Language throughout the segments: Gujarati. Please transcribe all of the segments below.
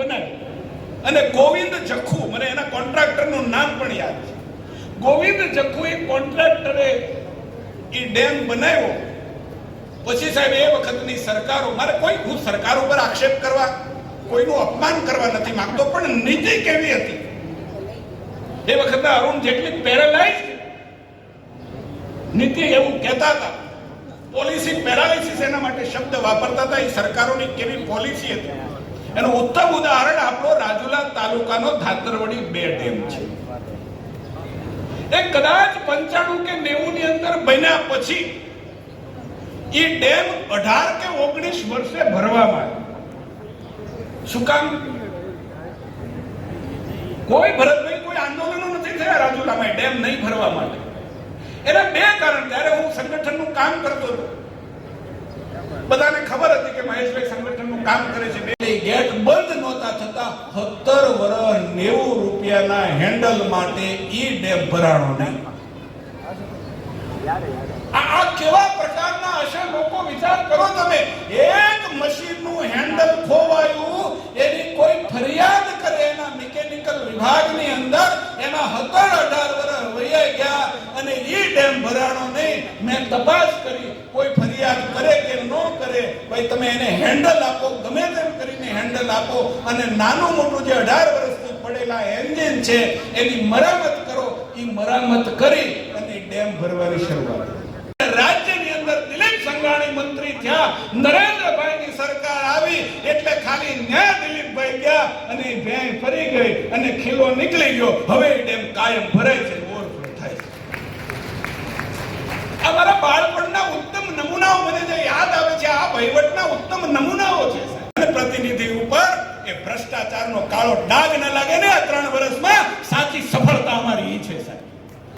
બનાવી. અને ગોવિંદ જખુ, મને એના કોન્ટ્રાક્ટરનું નામ પણ યાદ છે. ગોવિંદ જખુ એ કોન્ટ્રાક્ટરે એ ડેમ બનાવ્યો. પછી સાહેબ એ વખતની સરકારો, મારે હું સરકાર ઉપર આક્ષેપ કરવા, કોઈનું અપમાન કરવા નથી માંગતો, પણ નીતિ કેવી હતી એ વખતના અરુણ જેટલી પેરાલાઇઝ નીતિ એવું કહેતા હતા. પોલિસી પેરાલિસિસ એના માટે શબ્દ વાપરતા હતા. એ સરકારોની કેવી પોલિસી હતી એનું ઉત્તમ ઉદાહરણ આપણો રાજુલા તાલુકાનો ધાતરવડી 2 ડેમ છે. એ કદાચ 95 કે 90 ની અંદર બન્યા પછી એ ડેમ 18 કે 19 વર્ષે ભરવામાં આવ્યો. શું કામ? કોઈ ભરતભાઈ કોઈ આંદોલનો નથી થયા રાજુલામાં ડેમ નહીં ભરવા માટે. એના 2 કારણ. ત્યારે હું સંગઠનનું કામ કરતો હતો, બધાને ખબર હતી કે મહેશભાઈ સંગઠનનું કામ કરે છે. ગેટ બંધ નહોતા થતા 17 વર્ષ 90 રૂપિયાના હેન્ડલ માટે ઈ ડેમ ભરાણો નહીં. આ કેવા પ્રકારના હશે લોકો? વિચાર કરો તમે. એક મશીનનું હેન્ડલ ખોવાયું, એની કોઈ ફરિયાદ કરે એના મિકેનિકલ વિભાગની અંદર, એના 17-18 વર્ષ વહી ગયા અને ઈ ડેમ ભરાણો નહીં. મેં તપાસ કરી, કોઈ ફરિયાદ કરે કે ન કરે, ભાઈ તમે એને હેન્ડલ આપો, ગમે તેમ કરીને હેન્ડલ આપો અને નાનું મોટું જે 18 વર્ષથી પડેલા એન્જિન છે એની મરામત કરો. ઈ મરામત કરી અને ડેમ ભરવાની શરૂઆત. રાજ્યની અંદર દિલીપ સંઘાણી મંત્રી થયા, નરેન્દ્રભાઈની સરકાર આવી એટલે ખાલી ન્યા દિલીપભાઈ ગયા અને ભેંસ ફરી ગઈ અને ખીલો નીકળી ગયો. હવે ડેમ કાયમ ભરાય છે, ઓવરફ્લો થાય છે. અમારા બાળપણના ઉત્તમ નમૂનાઓ મને જે યાદ આવે છે, આ વહીવટના ઉત્તમ નમૂનાઓ છે. પ્રતિનિધિ ઉપર એ ભ્રષ્ટાચારનો કાળો ડાઘ ન લાગે ને આ 3 વર્ષમાં સાચી સફળતા અમારી છે સાહેબ.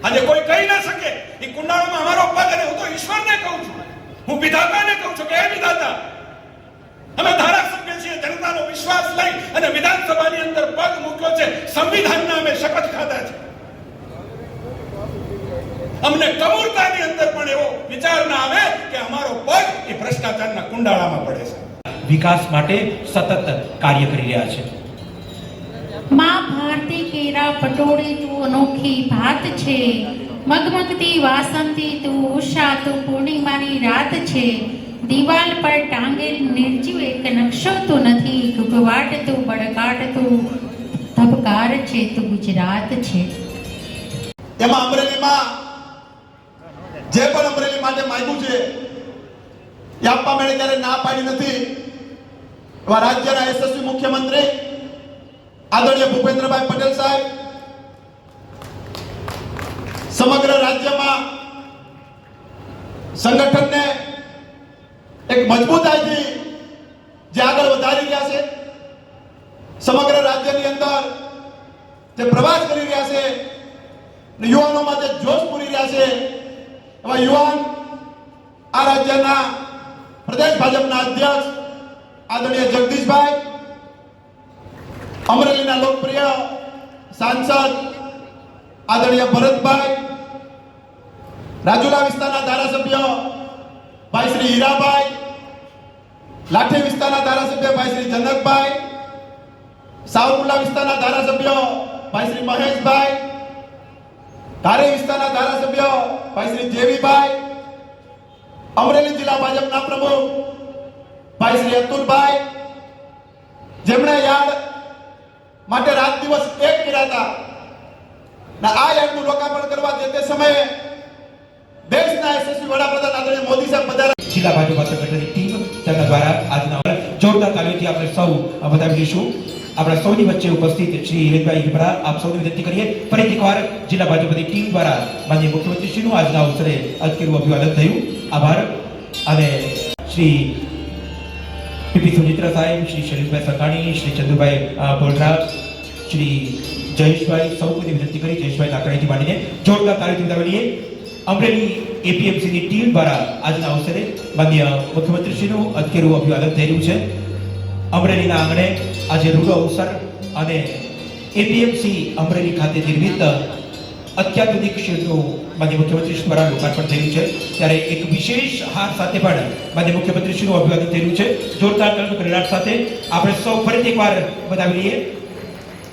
આજે કોઈ કહી ના શકે એ કુંડાળામાં અમારો પગ, અને હું તો ઈશ્વરને કહું છું, હું વિધાતાને કહું છું કે હે વિધાતા, અમે ધારાસભ્ય છીએ, જનતાનો વિશ્વાસ લઈ અને વિધાનસભાની અંદર પગ મૂક્યો છે, સંવિધાનના અમે શપથ ખાધા છે. અમને કમૂરતાની અંદર પણ એવો વિચાર ના આવે કે અમારો પગ એ ભ્રષ્ટાચારના કુંડાળામાં પડે છે. વિકાસ માટે સતત કાર્ય કરી રહ્યા છે. માં ભારતી કેરા પટોળી તું અનોખી ભાત છે, મગમગતી વાસંતી તું ઉષા તું પૂર્ણિમાની રાત છે, દિવાલ પર ટાંગેલ નિર્જીવ એક નકશો તો નથી, ઘૂઘવાટ તું બળકાટ તું ધબકાર છે, તું ગુજરાત છે. એમાં અમરેલીમાં જે પણ અમરેલી માટે માંગ્યું છે એ આપવા માટે ત્યારે ના પાડી નથી. એવા રાજ્યના યશસ્વી મુખ્યમંત્રી આદરણીય ભૂપેન્દ્રભાઈ પટેલ સાહેબ સમગ્ર રાજ્યમાં સંગઠનને એક મજબૂતાઈથી જે આગળ વધારી રહ્યા છે, સમગ્ર રાજ્યની અંદર જે પ્રવાસ કરી રહ્યા છે, યુવાનોમાં જે જોશ પૂરી રહ્યા છે, એવા યુવાન આ રાજ્યના પ્રદેશ ભાજપના અધ્યક્ષ આદરણીય જગદીશભાઈ, અમરેલીના લોકપ્રિય સાંસદ આદરણીય ભરતભાઈ, રાજુલા વિસ્તારના ધારાસભ્ય ભાઈ શ્રી હીરાભાઈ, લાઠી વિસ્તારના ધારાસભ્ય ભાઈ શ્રી જનકભાઈ, સાવરકુંડલા વિસ્તારના ધારાસભ્ય ભાઈ શ્રી મહેશભાઈ, ધારી વિસ્તારના ધારાસભ્ય ભાઈ શ્રી જેવીભાઈ, અમરેલી જિલ્લા ભાજપના પ્રમુખ ભાઈ શ્રી અતુલભાઈ, જેમણે યાદ માટે રાત દિવસ એક કર્યા હતા. આ યાદનું લોકાર્પણ કરવા જે તે સમયે દેશના યશસ્વી વડાપ્રધાન આદરણીય મોદી સાહેબ પધાર્યા. જિલ્લા ભાજપ સંગઠનની ટીમ તેમના દ્વારા આજના જોરદાર તાલીમથી આપણે સૌ વધાવીશું. આપણા સૌની વચ્ચે ઉપસ્થિત શ્રી હિરેનભાઈ હિબરા, આપ સૌને વિનંતી કરીએ ફરીથી એકવાર જિલ્લા ભાજપની ટીમ દ્વારા માનનીય મુખ્યમંત્રીશ્રીનું આજના અવસરે અદકેરું અભિવાદન થયું. આભાર. અને શ્રી પીપી સુનિત્રા સાહેબ, શ્રી શૈલેષભાઈ સકાણી, શ્રી ચંદુભાઈ બોલરા, શ્રી જયેશભાઈ, સૌ કોઈને વિનંતી કરી જયેશભાઈ લાકડીથી માંડીને જોરદાર તાળીથી વધાવીએ. અમરેલી એપીએમસીની ટીમ દ્વારા આજના અવસરે માનનીય મુખ્યમંત્રીશ્રીનું અદકેરું અભિવાદન થઈ રહ્યું છે. અમરેલીના આંગણે આજે રૂડો અવસર અને એપીએમસી અમરેલી ખાતે નિર્મિત અત્યાધુનિક શેડનું માન્ય મુખ્યમંત્રી શ્રી દ્વારા લોકાર્પણ થયું છે ત્યારે એક વિશેષ હાર સાથે પણ માન્ય મુખ્યમંત્રી શ્રીનું અભિવાદન થયું છે. જોરદાર તાળીઓના ગડગડાટ સાથે આપણે સૌ ફરીથી એકવાર વધાવી લઈએ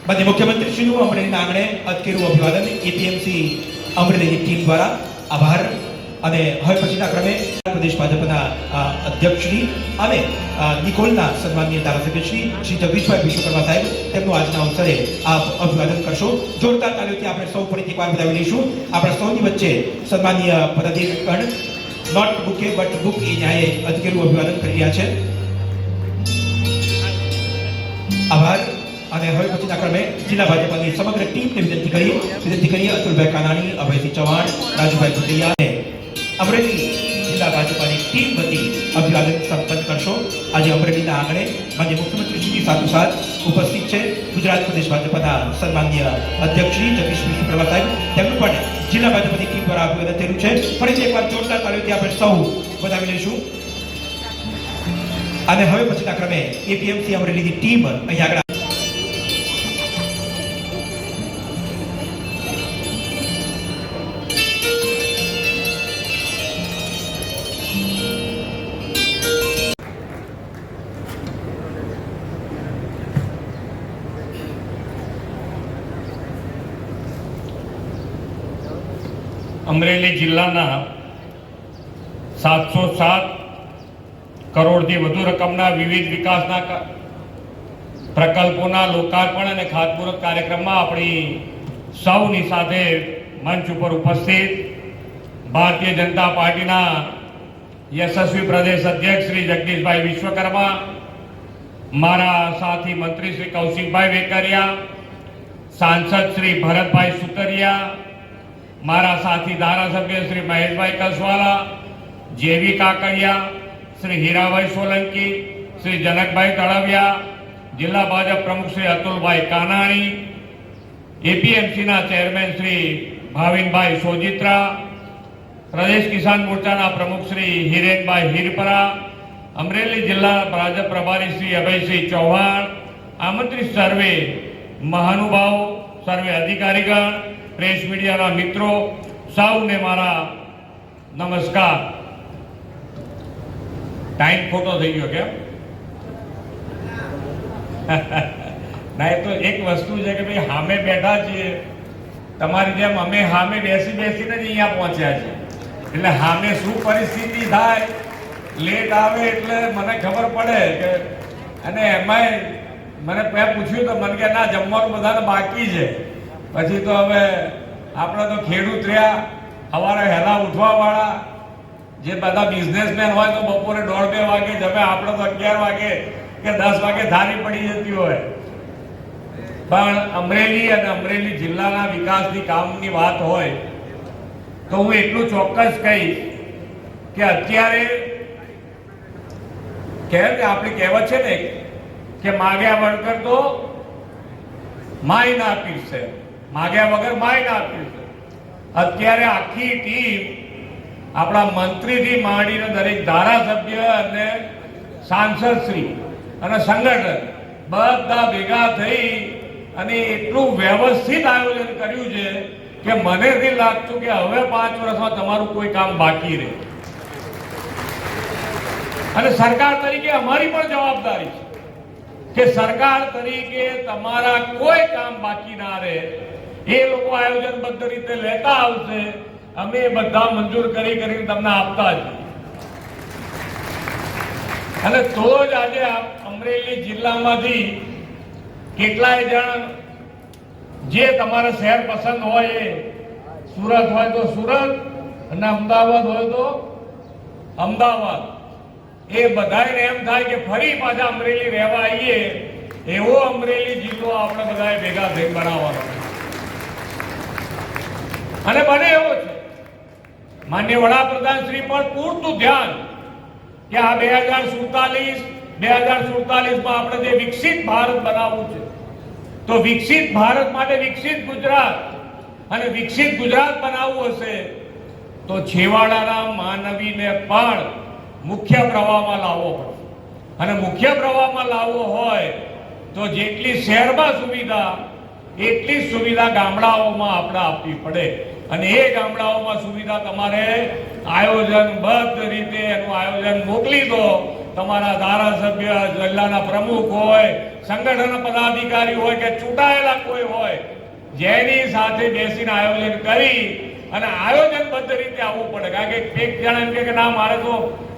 માન્ય મુખ્યમંત્રી શ્રીનું અમરેલીના આંગણે અતકેરું અભિવાદન એપીએમસી અમરેલીની ટીમ દ્વારા. આભાર. અને હવે પછીના ક્રમે પ્રદેશ ભાજપના અધ્યક્ષ શ્રી અને નિકોલના સન્માનીય ધારાસભ્ય શ્રી જગદીશભાઈ વિશ્વકર્મા સાહેબ તેમનું આજના અવસરે આપ અભિવાદન કરશો. જોરદાર તાળીઓથી આપણે સૌ ફરીથી એકવાર વધાવી લઈશું. આપણા સૌની વચ્ચે સન્માનીય પદાધિકારીગણ નોટ બુકે બટ બુક એ ન્યાયે અધકેરું અભિવાદન કરી રહ્યા છે. આભાર. અને હવે પછીના ક્રમે જિલ્લા ભાજપની સમગ્ર ટીમને વિનંતી કરીએ અતુલભાઈ કાનાણી, અભયસિંહ ચૌહાણ, રાજુભાઈ ભુટિયા અને અમરેલી જિલ્લા ભાજપની ટીમ વતી અભિવાદન સંપન્ન કરશો. આજે અમરેલીના આંગણે માન્ય મુખ્યમંત્રીશ્રીની સાથોસાથ ઉપસ્થિત છે ગુજરાત પ્રદેશ ભાજપના સન્માનીય અધ્યક્ષ શ્રી જગદીશ વિશ્વકર્મા સાહેબ. તેમનું પણ જિલ્લા ભાજપની ટીમ દ્વારા અભિવાદન થયું છે. ફરીથી એકવાર જોરદાર તાળીઓથી આપણે સૌ વધાવી લઈશું. અને હવે પછીના ક્રમે એપીએમસી અમરેલીની ટીમ અહીં આગળ અમરેલી જિલ્લાના 707 કરોડથી વધુ રકમના વિવિધ વિકાસના પ્રકલ્પોના લોકાર્પણ અને ખાતમુહૂર્ત કાર્યક્રમમાં આપણી સૌની સાથે મંચ ઉપર ઉપસ્થિત ભારતીય જનતા પાર્ટીના યશસ્વી પ્રદેશ અધ્યક્ષ શ્રી જગદીશભાઈ વિશ્વકર્મા, મારા સાથી મંત્રી શ્રી કૌશિકભાઈ વેકરિયા, સાંસદ શ્રી ભરતભાઈ સુતરિયા, મારા સાથી ધારાસભ્ય શ્રી મહેશભાઈ કસવાલા, જેવી કાકડિયા, શ્રી હીરાભાઈ સોલંકી, શ્રી જનકભાઈ તળવિયા, જિલ્લા ભાજપ પ્રમુખ શ્રી અતુલભાઈ કાનાણી, એપીએમસીના ચેરમેન શ્રી ભાવિનભાઈ સોજિત્રા, પ્રદેશ કિસાન મોરચાના પ્રમુખ શ્રી હિરેનભાઈ હિરપરા, અમરેલી જિલ્લા ભાજપ પ્રભારી શ્રી અભયસિંહ ચૌહાણ, આમંત્રિત સર્વે મહાનુભાવો, સર્વે અધિકારીગણ, પ્રેસ મીડિયાના મિત્રો, સૌને મારા નમસ્કાર. ટાઈમ ખોટો થઈ ગયો કેમ? ના, એ તો એક વસ્તુ છે કે ભાઈ સામે બેઠા છીએ, તમારી જેમ અમે સામે બેસીને જ અહીંયા પહોંચ્યા છીએ. એટલે સામે શું પરિસ્થિતિ થાય, લેટ આવે એટલે મને ખબર પડે કે, અને એમાંય મને પૂછ્યું તો મને કે ના, જમવાનું બધાને બાકી છે. પછી તો હવે આપણે તો ખેડૂત રહ્યા, સવારે વહેલા ઉઠવાવાળા, જે બધા બિઝનેસમેન હોય તો બપોરે 1:30-2 વાગે જમે, આપણે તો 11 વાગે કે 10 વાગે ધારી પડી જતી હોય. પણ અમરેલી અને અમરેલી જિલ્લાના વિકાસની કામની વાત હોય તો હું એટલું ચોક્કસ કહીશ કે અત્યારે કે આપણી કહેવત છે ને કે માગ્યા વગર તો માય ના પીરસે, માગ્યા વગર માય ના પીરસે. અત્યારે આખી ટીમ આપણા મંત્રીથી માંડીને દરેક ધારાસભ્ય અને સાંસદશ્રી અને સંગઠન બધા ભેગા થઈ અને એટલું વ્યવસ્થિત આયોજન કર્યું છે કે મને નથી લાગતું કે હવે 5 વર્ષમાં તમારું કોઈ કામ બાકી રહે. અને સરકાર તરીકે અમારી પણ જવાબદારી છે કે સરકાર તરીકે તમારા કોઈ કામ બાકી ના રહે. એ લોકો આયોજનબદ્ધ રીતે લેતા આવશે, અમે બધા મંજૂર કરીને તમને આપતા જ. અને તો જ આજે અમરેલી જિલ્લામાંથી કેટલાય જણ જે તમારા શહેર પસંદ હોય, એ સુરત હોય તો સુરત અને અમદાવાદ હોય તો અમદાવાદ, એ બધાને એમ થાય કે ફરી પાછા અમરેલી રહેવા આવીએ, એવો અમરેલી જિલ્લો આપણે બધાએ ભેગા થઈ બનાવવાનો. અને બને એવો છે. માન્ય વડાપ્રધાન શ્રી પણ પૂરતું ધ્યાન કે આ 2047માં આપણે જે વિકસિત ભારત બનાવવું છે, તો વિકસિત ભારત માટે વિકસિત ગુજરાત, અને વિકસિત ગુજરાત બનાવવું હશે તો છેવાડાના માનવીને પણ મુખ્ય પ્રવાહમાં લાવવો પડે. અને મુખ્ય પ્રવાહમાં લાવવો હોય તો જેટલી શહેરમાં સુવિધા એટલી જ સુવિધા ગામડાઓમાં આપણે આપવી પડે. અને એ ગામડાઓમાં સુવિધા તમારે આયોજનબદ્ધ રીતે એનું આયોજન મોકલી દો. તમારા ધારાસભ્ય, જિલ્લાના પ્રમુખ હોય, સંગઠન પદાધિકારી હોય કે ચૂંટાયેલા કોઈ હોય, જેની સાથે બેસીને આયોજન કરી અને આયોજનબદ્ધ રીતે આવવું પડે. કારણ કે એક જણ એમ કે ના મારે તો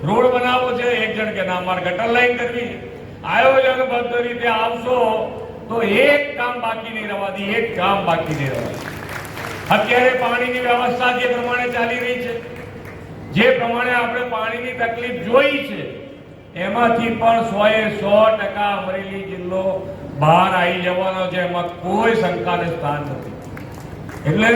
રોડ બનાવવો છે, એક જણ કે ના મારે ગટર લાઈન કરવી છે. આયોજનબદ્ધ રીતે આવશો તો એક કામ બાકી નહીં રહેવાથી, એક કામ બાકી નહીં રહેવાથી. અત્યારે પાણીની વ્યવસ્થા જે પ્રમાણે ચાલી રહી છે, જે પ્રમાણે આપણે પાણીની તકલીફ જોઈ છે, એમાંથી પણ 100% અમરેલી જિલ્લો બહાર આવી જવાનો છે, એમાં કોઈ શંકાને સ્થાન નથી. એટલે